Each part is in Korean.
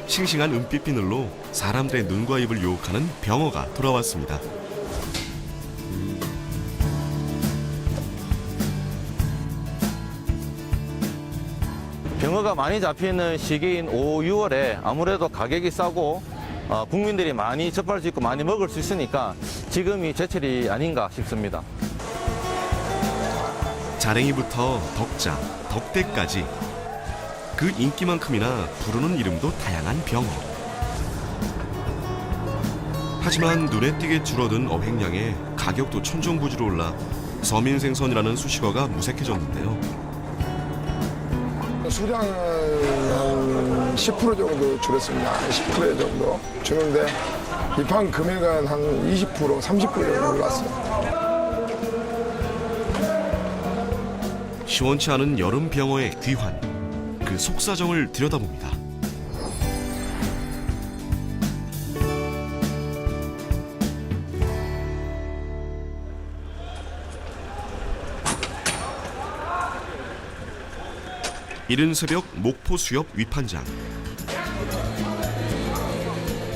싱싱한 은빛 비늘로 사람들의 눈과 입을 유혹하는 병어가 돌아왔습니다. 병어가 많이 잡히는 시기인 5, 6월에 아무래도 가격이 싸고 국민들이 많이 접할 수 있고 많이 먹을 수 있으니까 지금이 제철이 아닌가 싶습니다. 자랭이부터 덕자, 덕대까지 그 인기만큼이나 부르는 이름도 다양한 병어. 하지만 눈에 띄게 줄어든 어획량에 가격도 천정부지로 올라 서민생선이라는 수식어가 무색해졌는데요. 수량은 한 10% 정도 줄였습니다. 10% 정도 주는데 입항 금액은 한 20%, 30% 정도 올랐어요. 시원치 않은 여름 병어의 귀환, 그 속사정을 들여다봅니다. 이른 새벽 목포 수협 위판장.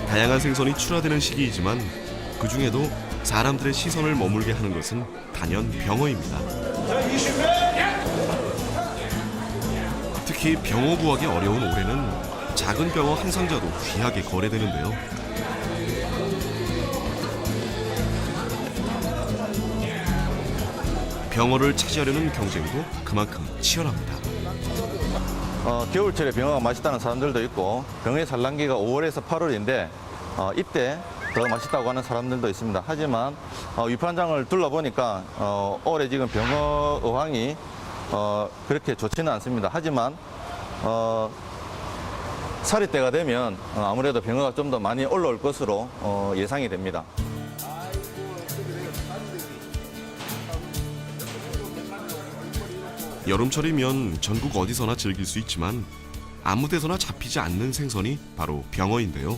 다양한 생선이 출하되는 시기이지만 그 중에도 사람들의 시선을 머물게 하는 것은 단연 병어입니다. 특히 병어 구하기 어려운 올해는 작은 병어 한 상자도 귀하게 거래되는데요. 병어를 차지하려는 경쟁도 그만큼 치열합니다. 겨울철에 병어가 맛있다는 사람들도 있고 병어의 산란기가 5월에서 8월인데 이때 더 맛있다고 하는 사람들도 있습니다. 하지만 위판장을 둘러보니까 올해 지금 병어 어항이 그렇게 좋지는 않습니다. 하지만 사리때가 되면 아무래도 병어가 좀 더 많이 올라올 것으로 예상이 됩니다. 여름철이면 전국 어디서나 즐길 수 있지만 아무 데서나 잡히지 않는 생선이 바로 병어인데요.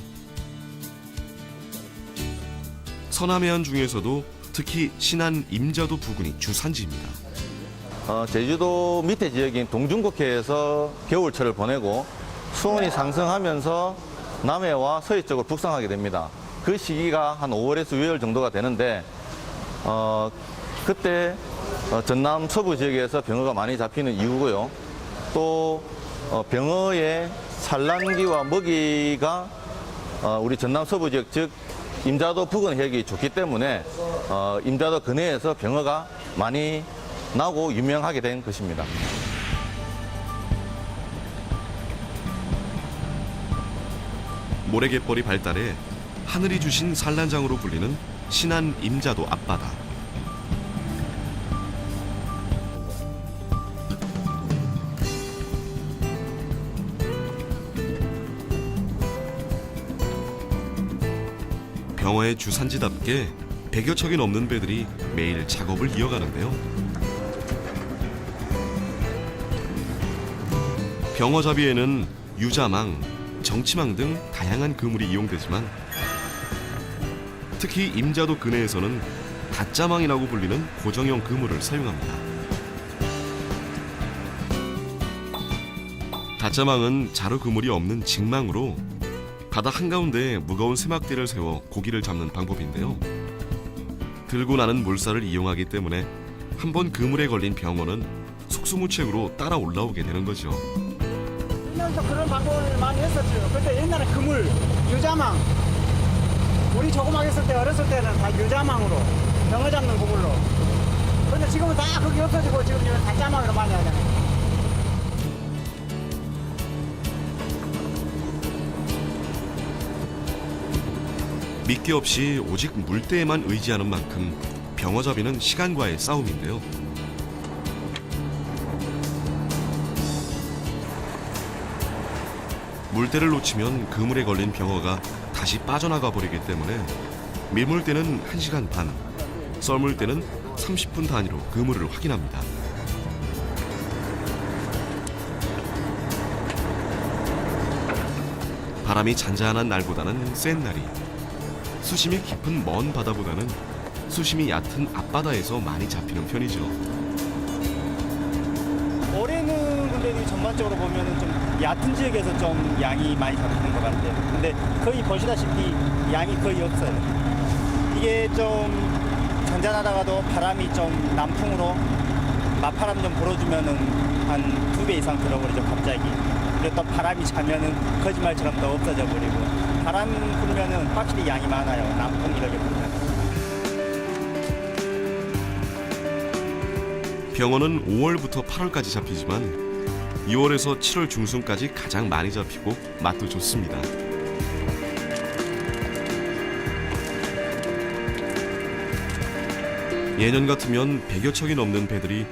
서남해안 중에서도 특히 신안 임자도 부근이 주산지입니다. 제주도 밑에 지역인 동중국해에서 겨울철을 보내고 수온이 상승하면서 남해와 서해 쪽으로 북상하게 됩니다. 그 시기가 한 5월에서 6월 정도가 되는데 그때 전남 서부 지역에서 병어가 많이 잡히는 이유고요. 또 병어의 산란기와 먹이가 우리 전남 서부 지역 즉 임자도 부근 해역이 좋기 때문에 임자도 근해에서 병어가 많이 나고 유명하게 된 것입니다. 모래갯벌이 발달해 하늘이 주신 산란장으로 불리는 신안 임자도 앞바다. 병어의 주산지답게 100여 척이 넘는 배들이 매일 작업을 이어가는데요. 병어잡이에는 유자망, 정치망 등 다양한 그물이 이용되지만 특히 임자도 근해에서는 닷자망이라고 불리는 고정형 그물을 사용합니다. 닷자망은 자루 그물이 없는 직망으로 바다 한가운데에 무거운 새막대를 세워 고기를 잡는 방법인데요. 들고 나는 물살을 이용하기 때문에 한번 그물에 걸린 병어는 속수무책으로 따라 올라오게 되는 거죠. 옛날부터 그런 방법을 많이 했었죠. 그때 옛날에 그물, 유자망. 우리 조그맣게 했을 때 어렸을 때는 다 유자망으로 병어 잡는 그물로. 근데 지금은 다 그게 없어지고 지금 닷자망으로 많이 하잖아요. 미끼 없이 오직 물때에만 의지하는 만큼 병어잡이는 시간과의 싸움인데요. 물때를 놓치면 그물에 걸린 병어가 다시 빠져나가 버리기 때문에 밀물 때는 1시간 반, 썰물 때는 30분 단위로 그물을 확인합니다. 바람이 잔잔한 날보다는 센 날이, 수심이 깊은 먼 바다보다는 수심이 얕은 앞바다에서 많이 잡히는 편이죠. 올해는 근데 전반적으로 보면은 좀 얕은 지역에서 좀 양이 많이 잡히는 것 같아요. 근데 거의 보시다시피 양이 거의 없어요. 이게 좀 잔잔하다가도 바람이 좀 남풍으로 맞바람 좀 불어주면은 한 2배 이상 들어버리죠, 갑자기. 그리고 또 바람이 차면은 거짓말처럼 또 없어져 버리고. 바람 불면은 확실히 양이 많아요, 남풍 이렇게 불면. 병어는 5월부터 8월까지 잡히지만 2월에서 7월 중순까지 가장 많이 잡히고 맛도 좋습니다. 예년 같으면 100여 척이 넘는 배들이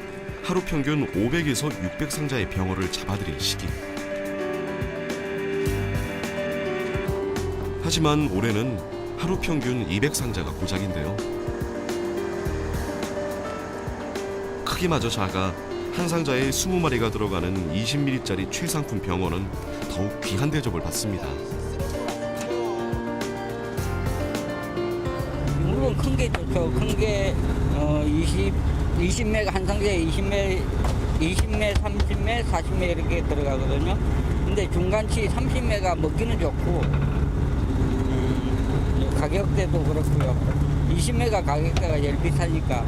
하루 평균 500에서 600상자의 병어를 잡아들일 시기. 하지만 올해는 하루 평균 200상자가 고작인데요. 크기마저 작아 한 상자에 20마리가 들어가는 20ml짜리 최상품 병어는 더욱 귀한 대접을 받습니다. 물론 큰 게 좋죠. 큰 게 20매 한 상자에 20매, 30매, 40매 이렇게 들어가거든요. 근데 중간치 30매가 먹기는 좋고 가격대도 그렇고요. 20매가 가격대가 제일 비싸니까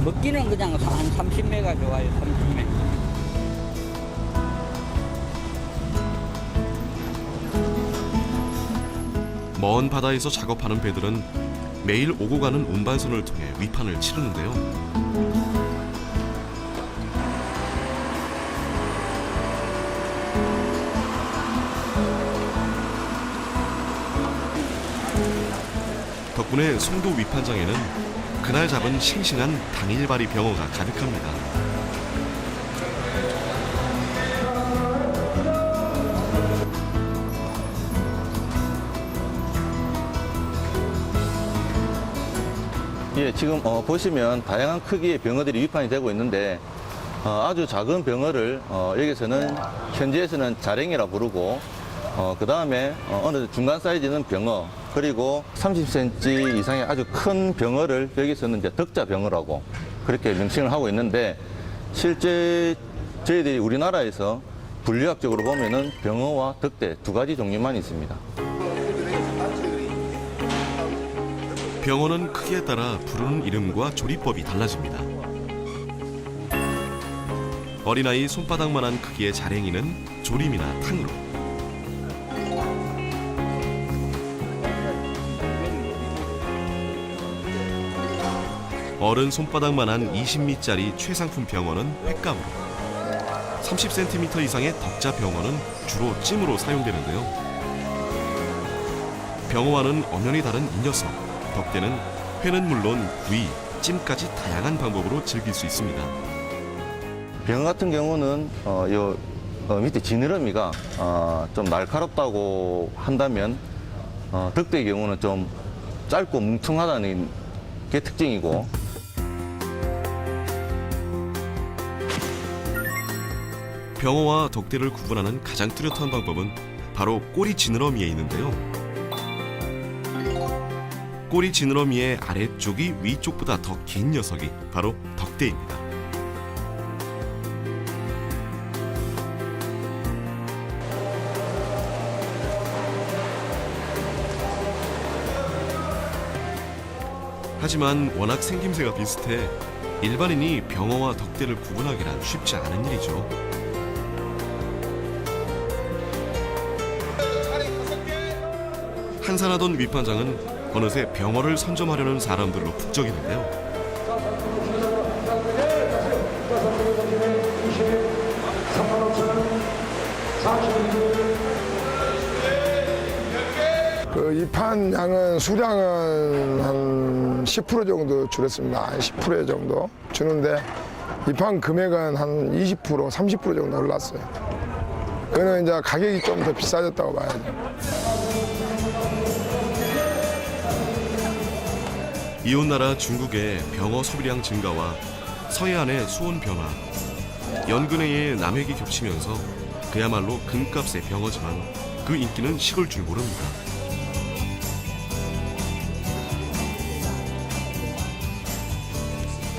먹기는 그냥 한 30매가 좋아요. 30매. 먼 바다에서 작업하는 배들은 매일 오고 가는 운반선을 통해 위판을 치르는데요. 덕분에 송도 위판장에는 그날 잡은 싱싱한 당일발이 병어가 가득합니다. 예, 지금 보시면 다양한 크기의 병어들이 위판이 되고 있는데 아주 작은 병어를 여기서는 현지에서는 자랭이라 부르고 그 다음에 어느 중간 사이즈는 병어, 그리고 30cm 이상의 아주 큰 병어를 여기서는 이제 덕자 병어라고 그렇게 명칭을 하고 있는데, 실제 저희들이 우리나라에서 분류학적으로 보면은 병어와 덕대 두 가지 종류만 있습니다. 병어는 크기에 따라 부르는 이름과 조리법이 달라집니다. 어린아이 손바닥만한 크기의 자랭이는 조림이나 탕으로, 어른 손바닥만한 20미짜리 최상품 병어는 횟감으로, 30cm 이상의 덕자 병어는 주로 찜으로 사용되는데요. 병어와는 엄연히 다른 이 녀석, 덕대는 회는 물론 구이, 찜까지 다양한 방법으로 즐길 수 있습니다. 병어 같은 경우는 밑에 지느러미가 좀 날카롭다고 한다면 덕대의 경우는 좀 짧고 뭉퉁하다는 게 특징이고, 병어와 덕대를 구분하는 가장 뚜렷한 방법은 바로 꼬리 지느러미에 있는데요. 꼬리 지느러미의 아래쪽이 위쪽보다 더 긴 녀석이 바로 덕대입니다. 하지만 워낙 생김새가 비슷해 일반인이 병어와 덕대를 구분하기란 쉽지 않은 일이죠. 한산하던 위판장은 어느새 병어를 선점하려는 사람들로 북적이는데요. 그 입한 양은 수량은 한 10% 정도 줄였습니다. 한 10% 정도 주는데 입한 금액은 한 20%, 30% 정도 올랐어요. 그거는 이제 가격이 좀 더 비싸졌다고 봐야죠. 이웃나라 중국의 병어 소비량 증가와 서해안의 수온 변화, 연근해의 남획이 겹치면서 그야말로 금값의 병어지만 그 인기는 식을 줄 모릅니다.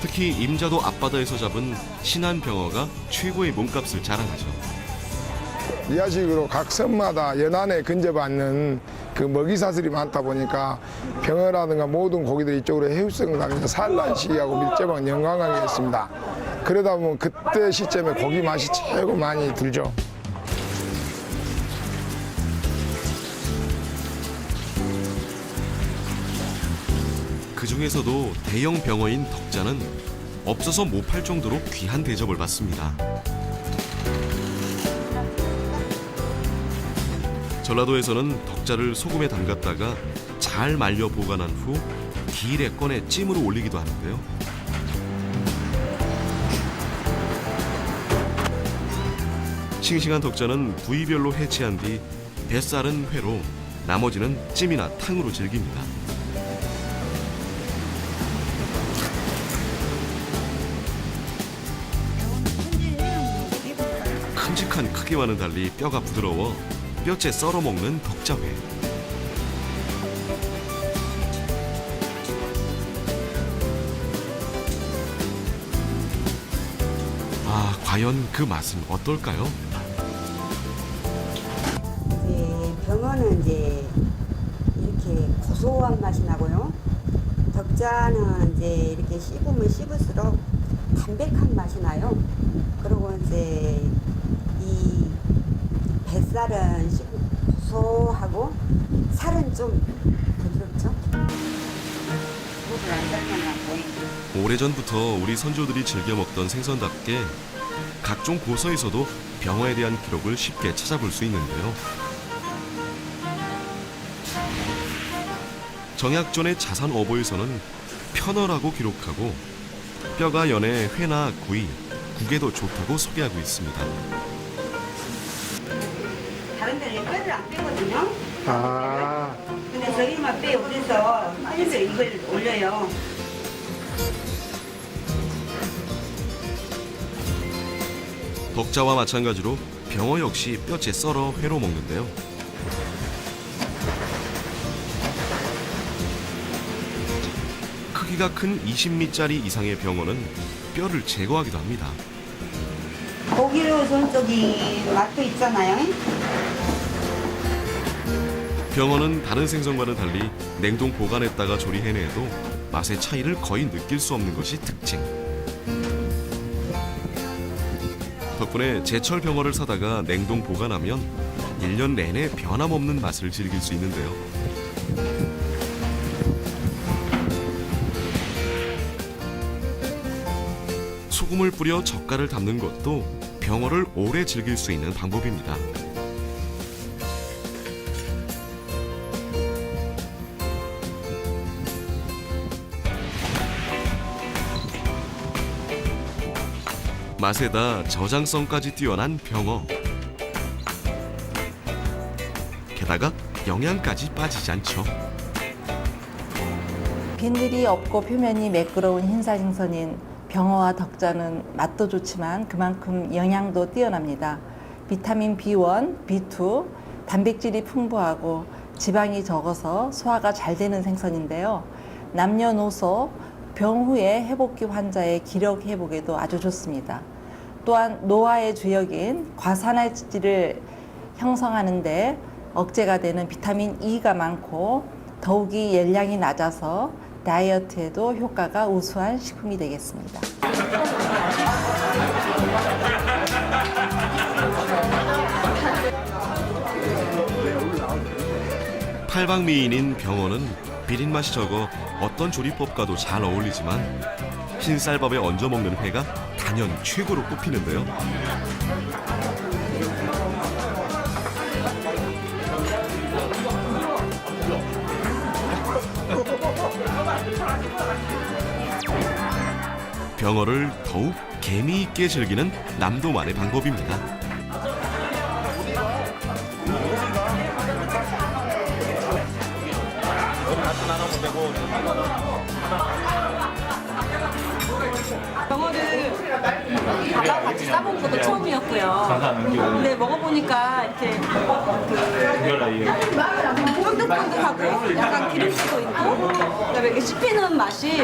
특히 임자도 앞바다에서 잡은 신안 병어가 최고의 몸값을 자랑하죠. 이하식으로 각 섬마다 연안에 근접하는 그 먹이 사슬이 많다 보니까 병어라든가 모든 고기들이 이쪽으로 해육성을 당해서 산란 시기하고 밀접한 연관관계가 있습니다. 그러다 보면 그때 시점에 고기 맛이 최고 많이 들죠. 그 중에서도 대형 병어인 덕자는 없어서 못 팔 정도로 귀한 대접을 받습니다. 전라도에서는 덕자를 소금에 담갔다가 잘 말려 보관한 후 길에 꺼내 찜으로 올리기도 하는데요. 싱싱한 덕자는 부위별로 해치한 뒤 뱃살은 회로, 나머지는 찜이나 탕으로 즐깁니다. 큼직한 크기와는 달리 뼈가 부드러워 뼈째 썰어 먹는 덕자회. 아, 과연 그 맛은 어떨까요? 이제 병어는 이제 이렇게 고소한 맛이 나고요. 덕자는 이제 이렇게 씹으면 씹을수록 담백한 맛이 나요. 그리고 이제 이 뱃살은 고소하고 살은 좀 부드럽죠. 오래전부터 우리 선조들이 즐겨 먹던 생선답게 각종 고서에서도 병어에 대한 기록을 쉽게 찾아볼 수 있는데요. 정약전의 자산어보에서는 편어라고 기록하고 뼈가 연해 회나 구이, 국에도 좋다고 소개하고 있습니다. 다른 데는 뼈를 안 빼거든요. 아, 근데 저기만 빼요. 그래서 빨리서 이걸 올려요. 덕자와 마찬가지로 병어 역시 뼈째 썰어 회로 먹는데요. 크기가 큰 20미짜리 이상의 병어는 뼈를 제거하기도 합니다. 고기로 손쪽이 맛도 있잖아요. 병어는 다른 생선과는 달리 냉동 보관했다가 조리해내도 맛의 차이를 거의 느낄 수 없는 것이 특징. 덕분에 제철 병어를 사다가 냉동 보관하면 1년 내내 변함없는 맛을 즐길 수 있는데요. 소금을 뿌려 젓갈을 담는 것도 병어를 오래 즐길 수 있는 방법입니다. 맛에다 저장성까지 뛰어난 병어. 게다가 영양까지 빠지지 않죠. 비늘이 없고 표면이 매끄러운 흰살 생선인 병어와 덕자는 맛도 좋지만 그만큼 영양도 뛰어납니다. 비타민 B1, B2, 단백질이 풍부하고 지방이 적어서 소화가 잘 되는 생선인데요. 남녀노소, 병 후에 회복기 환자의 기력 회복에도 아주 좋습니다. 또한 노화의 주역인 과산화지를 형성하는 데 억제가 되는 비타민 E가 많고 더욱이 열량이 낮아서 다이어트에도 효과가 우수한 식품이 되겠습니다. 팔방미인인 병어는 비린 맛이 적어 어떤 조리법과도 잘 어울리지만 흰쌀밥에 얹어 먹는 회가 단연 최고로 꼽히는데요. 병어를 더욱 개미 있게 즐기는 남도만의 방법입니다. 병어를 밥하고 같이 싸먹는 것도 처음이었고요. 근데 먹어보니까 이렇게 쫀득쫀득하고 약간 기름기도 있고 그다음에 이렇게 씹히는 맛이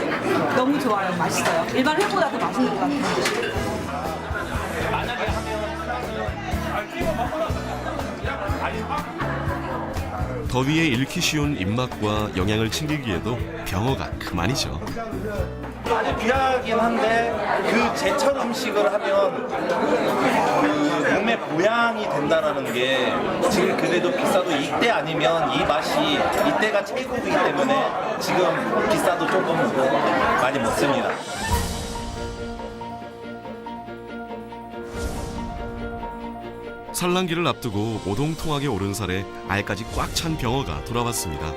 너무 좋아요. 맛있어요. 일반 회보다 더 맛있는 것 같아요. 더위에 잃기 쉬운 입맛과 영양을 챙기기에도 병어가 그만이죠. 많이 귀하긴 한데 그 제철 음식을 하면 그 몸에 보양이 된다는 게 지금 그래도 비싸도 이때 아니면 이 맛이 이때가 최고이기 때문에 지금 비싸도 조금 많이 먹습니다. 산란기를 앞두고 오동통하게 오른 살에 알까지 꽉 찬 병어가 돌아왔습니다.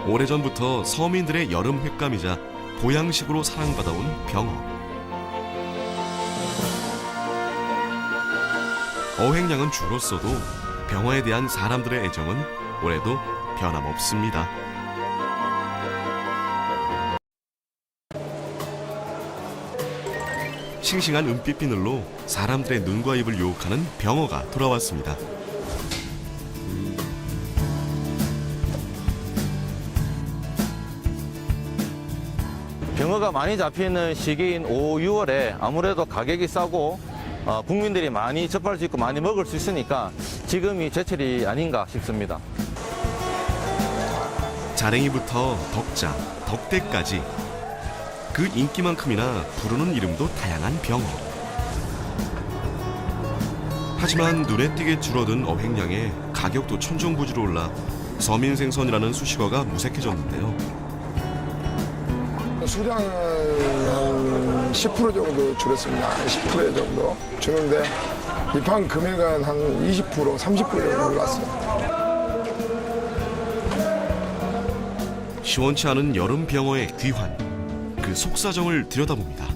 오래전부터 서민들의 여름 횟감이자 보양식으로 사랑받아온 병어. 어획량은 줄었어도 병어에 대한 사람들의 애정은 올해도 변함없습니다. 싱싱한 은빛 비늘로 사람들의 눈과 입을 유혹하는 병어가 돌아왔습니다. 병어가 많이 잡히는 시기인 5, 6월에 아무래도 가격이 싸고 국민들이 많이 접할 수 있고 많이 먹을 수 있으니까 지금이 제철이 아닌가 싶습니다. 자랭이부터 덕자, 덕대까지 그 인기만큼이나 부르는 이름도 다양한 병어. 하지만 눈에 띄게 줄어든 어획량에 가격도 천정부지로 올라 서민 생선이라는 수식어가 무색해졌는데요. 수량은 한 10% 정도 줄였습니다. 10% 정도 주는데 입항 금액은 한 20%, 30% 정도 올랐어요. 시원치 않은 여름 병어의 귀환, 그 속사정을 들여다봅니다.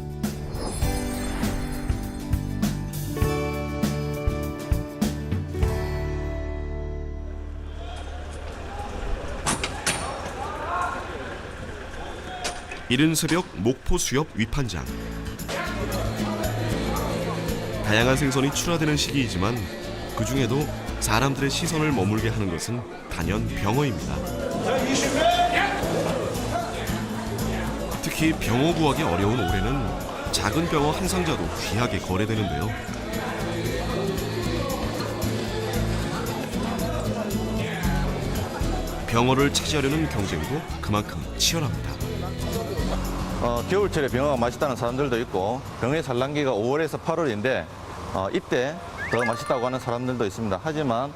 이른 새벽 목포 수협 위판장. 다양한 생선이 출하되는 시기이지만 그 중에도 사람들의 시선을 머물게 하는 것은 단연 병어입니다. 특히 병어 구하기 어려운 올해는 작은 병어 한 상자도 귀하게 거래되는데요. 병어를 차지하려는 경쟁도 그만큼 치열합니다. 겨울철에 병어가 맛있다는 사람들도 있고 병어의 산란기가 5월에서 8월인데 이때 더 맛있다고 하는 사람들도 있습니다. 하지만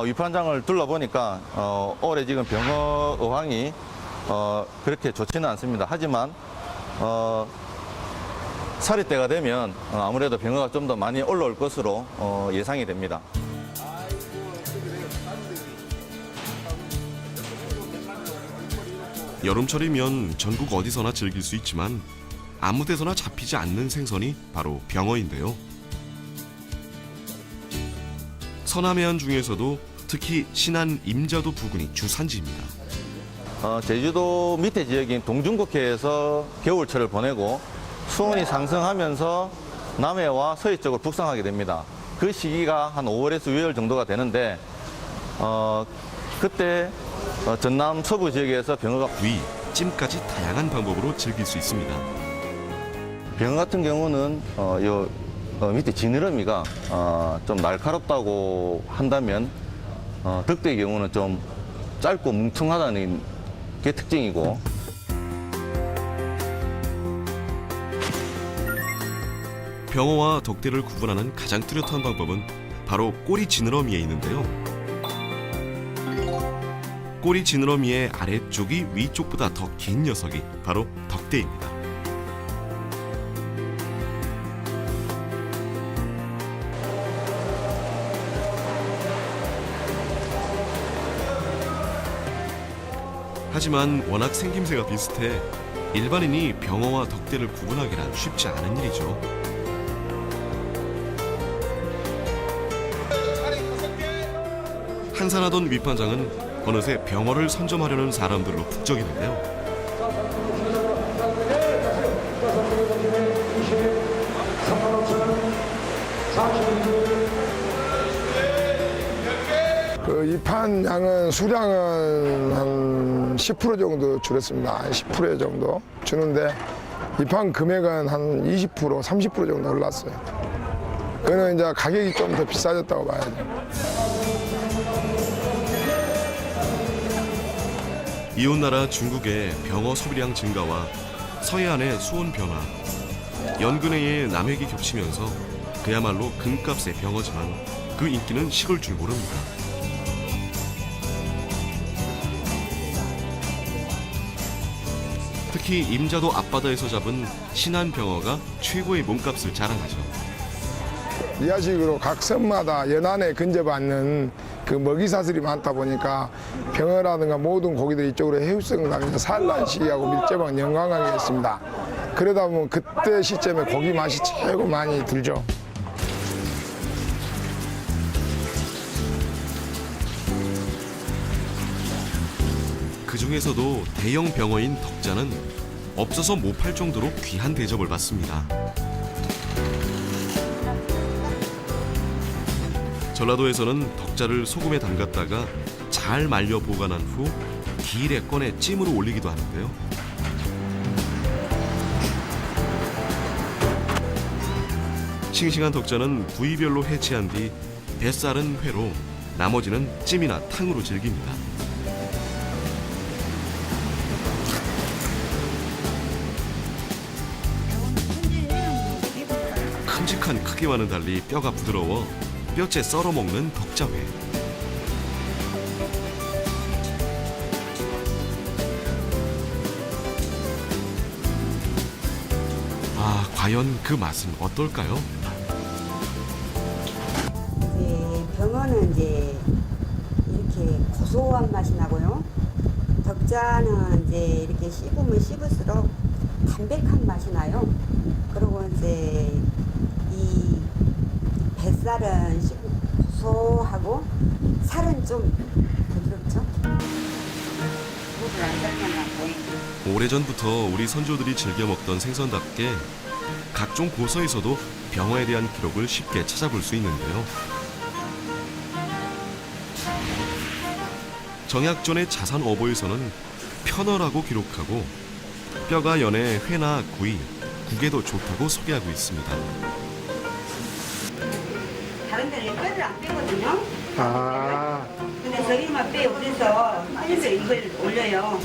위판장을 둘러보니까 올해 지금 병어 어항이 그렇게 좋지는 않습니다. 하지만 사리때가 되면 아무래도 병어가 좀 더 많이 올라올 것으로 예상이 됩니다. 여름철이면 전국 어디서나 즐길 수 있지만 아무 데서나 잡히지 않는 생선이 바로 병어인데요. 서남해안 중에서도 특히 신안 임자도 부근이 주산지입니다. 제주도 밑에 지역인 동중국해에서 겨울철을 보내고 수온이 상승하면서 남해와 서해 쪽으로 북상하게 됩니다. 그 시기가 한 5월에서 6월 정도가 되는데 그때 전남 서부 지역에서 병어가 구이, 찜까지 다양한 방법으로 즐길 수 있습니다. 병어 같은 경우는 밑에 지느러미가 좀 날카롭다고 한다면 덕대의 경우는 좀 짧고 뭉퉁하다는 게 특징이고 병어와 덕대를 구분하는 가장 뚜렷한 방법은 바로 꼬리 지느러미에 있는데요. 꼬리 지느러미의 아래쪽이 위쪽보다 더 긴 녀석이 바로 덕대입니다. 하지만 워낙 생김새가 비슷해 일반인이 병어와 덕대를 구분하기란 쉽지 않은 일이죠. 한산하던 위판장은 어느새 병어를 선점하려는 사람들로 북적이는데요. 그 입한 양은 수량은 한 10% 정도 줄였습니다. 한 10% 정도 주는데 입한 금액은 한 20%, 30% 정도 올랐어요. 그거는 이제 가격이 좀 더 비싸졌다고 봐야죠. 이웃나라 중국의 병어 소비량 증가와 서해안의 수온 변화, 연근해의 남획이 겹치면서 그야말로 금값의 병어지만 그 인기는 식을 줄 모릅니다. 특히 임자도 앞바다에서 잡은 신안 병어가 최고의 몸값을 자랑하죠. 이하식으로 각 섬마다 연안에 근접하는 그 먹이 사슬이 많다 보니까 병어라든가 모든 고기들이 이쪽으로 해육성을 나면서 산란 시기하고 밀접한 연관관계가 있습니다. 그러다 보면 그때 시점에 고기 맛이 최고 많이 들죠. 그 중에서도 대형 병어인 덕자는 없어서 못 팔 정도로 귀한 대접을 받습니다. 전라도에서는 덕자를 소금에 담갔다가 잘 말려 보관한 후 기일에 꺼내 찜으로 올리기도 하는데요. 싱싱한 덕자는 부위별로 해체한 뒤 뱃살은 회로, 나머지는 찜이나 탕으로 즐깁니다. 큼직한 크기와는 달리 뼈가 부드러워 뼈째 썰어 먹는 덕자회. 아, 과연 그 맛은 어떨까요? 이제 병어는 이제 이렇게 고소한 맛이 나고요. 덕자는 이제 이렇게 씹으면 씹을수록 담백한 맛이 나요. 그리고 이제 이 뱃살은 고소하고 살은 좀 부드럽죠. 오래전부터 우리 선조들이 즐겨 먹던 생선답게 각종 고서에서도 병어에 대한 기록을 쉽게 찾아볼 수 있는데요. 정약전의 자산어보에서는 편어라고 기록하고 뼈가 연해 회나 구이, 국에도 좋다고 소개하고 있습니다. 다른 데는 뼈를 안 빼거든요. 아, 근데 저기만 빼요. 그래서 그래서 이걸 올려요.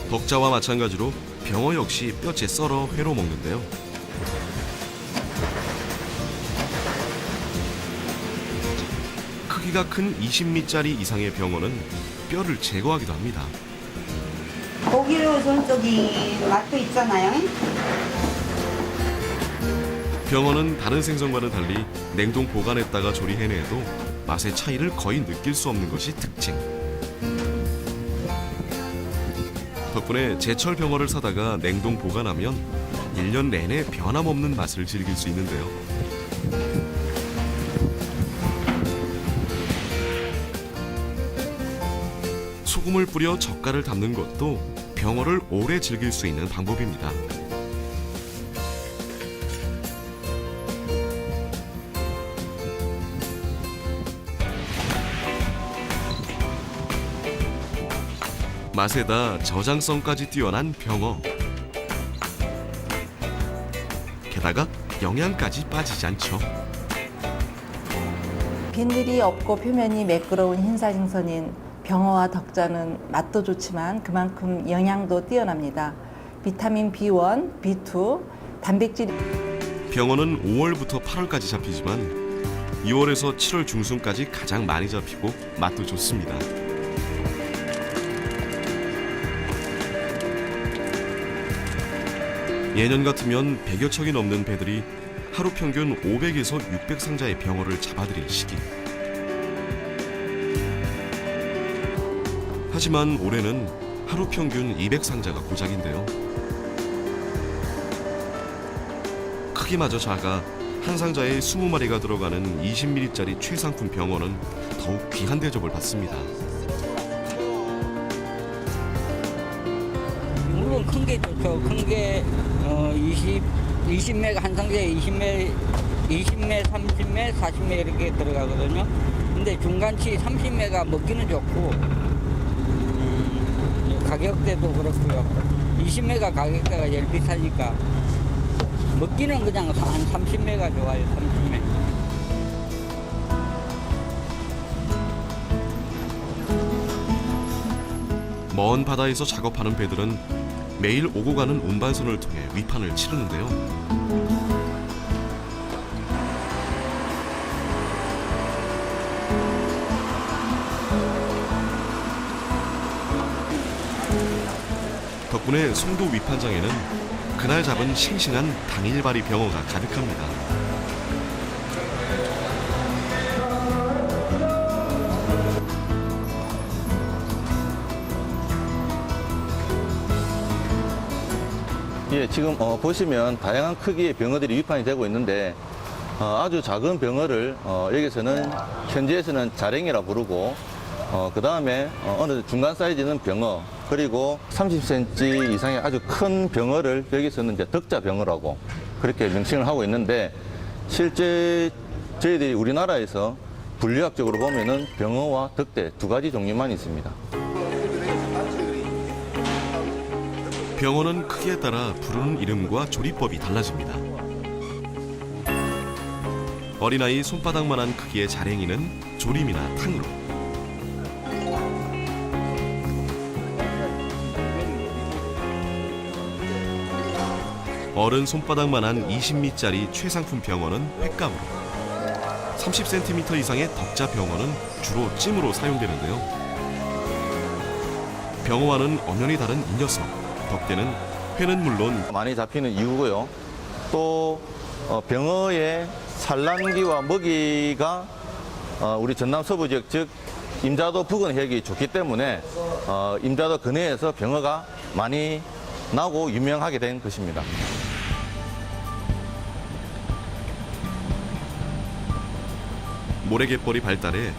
덕자와 마찬가지로 병어 역시 뼈째 썰어 회로 먹는데요. 크기가 큰 20미짜리 이상의 병어는 뼈를 제거하기도 합니다. 고기로 손쪽이 맛도 있잖아요. 병어는 다른 생선과는 달리 냉동 보관했다가 조리해내도 맛의 차이를 거의 느낄 수 없는 것이 특징. 덕분에 제철 병어를 사다가 냉동 보관하면 1년 내내 변함없는 맛을 즐길 수 있는데요. 소금을 뿌려 젓갈을 담는 것도 병어를 오래 즐길 수 있는 방법입니다. 맛에다 저장성까지 뛰어난 병어. 게다가 영양까지 빠지지 않죠. 비늘이 없고 표면이 매끄러운 흰살 생선인 병어와 덕자는 맛도 좋지만 그만큼 영양도 뛰어납니다. 비타민 B1, B2, 단백질. 병어는 5월부터 8월까지 잡히지만 2월에서 7월 중순까지 가장 많이 잡히고 맛도 좋습니다. 예년 같으면 100여 척이 넘는 배들이 하루 평균 500에서 600상자의 병어를 잡아들일 시기. 하지만 올해는 하루 평균 200상자가 고작인데요. 크기마저 작아 한 상자에 20마리가 들어가는 20ml짜리 최상품 병어는 더욱 귀한 대접을 받습니다. 물론 큰 게 좋죠. 큰 게 20매 한 상자에 20매, 30매, 40매 이렇게 들어가거든요. 근데 중간치 30매가 먹기는 좋고 가격대도 그렇고요. 20메가 가격대가 제일 비싸니까 먹기는 그냥 한 30메가 좋아요. 30메. 먼 바다에서 작업하는 배들은 매일 오고 가는 운반선을 통해 위판을 치르는데요. 덕분에 송도 위판장에는 그날 잡은 싱싱한 당일발이 병어가 가득합니다. 예, 지금 보시면 다양한 크기의 병어들이 위판이 되고 있는데 아주 작은 병어를 여기서는 현지에서는 자랭이라 부르고 그 다음에 어느 중간 사이즈는 병어, 그리고 30cm 이상의 아주 큰 병어를 여기서는 이제 덕자 병어라고 그렇게 명칭을 하고 있는데, 실제 저희들이 우리나라에서 분류학적으로 보면은 병어와 덕대 두 가지 종류만 있습니다. 병어는 크기에 따라 부르는 이름과 조리법이 달라집니다. 어린아이 손바닥만한 크기의 자랭이는 조림이나 탕으로, 어른 손바닥만한 20미짜리 최상품 병어는 횟감으로, 30cm 이상의 덕자 병어는 주로 찜으로 사용되는데요. 병어와는 엄연히 다른 이 녀석, 덕대는 회는 물론 많이 잡히는 이유고요. 또 병어의 산란기와 먹이가 우리 전남 서부 지역, 즉 임자도 부근 해역이 좋기 때문에 임자도 근해에서 병어가 많이 나고 유명하게 된 것입니다. 모래갯벌이 발달해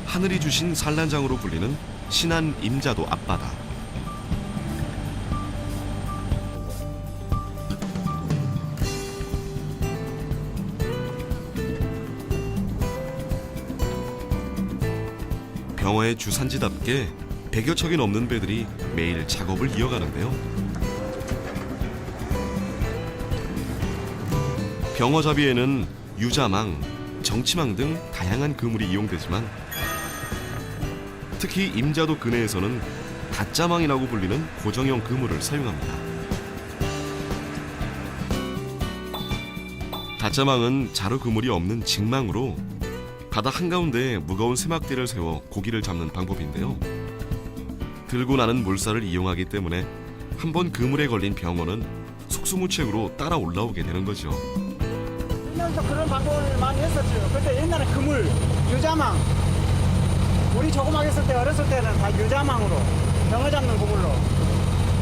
하늘이 주신 산란장으로 불리는 신안 임자도 앞바다. 병어의 주산지답게 100여 척이 넘는 배들이 매일 작업을 이어가는데요. 병어잡이에는 유자망, 정치망 등 다양한 그물이 이용되지만 특히 임자도 근해에서는 닷자망이라고 불리는 고정형 그물을 사용합니다. 닷자망은 자루 그물이 없는 직망으로 바다 한가운데에 무거운 세막대를 세워 고기를 잡는 방법인데요. 들고 나는 물살을 이용하기 때문에 한번 그물에 걸린 병어는 속수무책으로 따라 올라오게 되는 거죠. 옛날부터 그런 방법을 많이 했었죠. 근데 옛날에 그물, 유자망, 우리 조그맣게 했을 때 어렸을 때는 다 유자망으로 병어 잡는 그물로.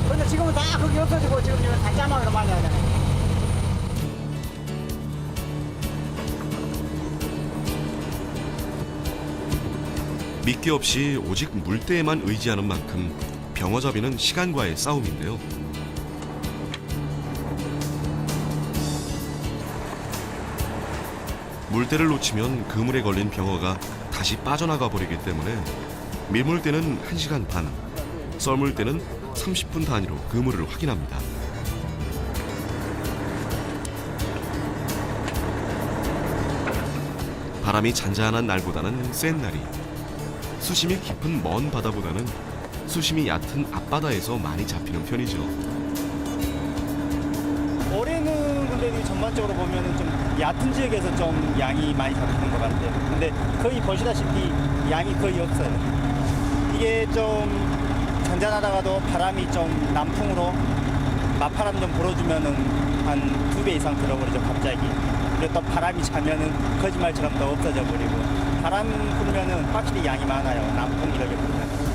근데 지금은 다 그게 없어지고 지금 닷자망으로 많이 하잖아요. 미끼 없이 오직 물때에만 의지하는 만큼 병어잡이는 시간과의 싸움인데요. 물때를 놓치면 그물에 걸린 병어가 다시 빠져나가 버리기 때문에 밀물 때는 1시간 반, 썰물 때는 30분 단위로 그물을 확인합니다. 바람이 잔잔한 날보다는 센 날이, 수심이 깊은 먼 바다보다는 수심이 얕은 앞바다에서 많이 잡히는 편이죠. 올해는 근데 전반적으로 보면은 좀 얕은 지역에서 좀 양이 많이 잡히는 것 같아요. 근데 거의 보시다시피 양이 거의 없어요. 이게 좀 잔잔하다가도 바람이 좀 남풍으로 맞바람 좀 불어주면은 한 2배 이상 들어버리죠, 갑자기. 그리고 또 바람이 차면은 거짓말처럼 더 없어져 버리고, 바람 불면은 확실히 양이 많아요, 남풍 이렇게 불면.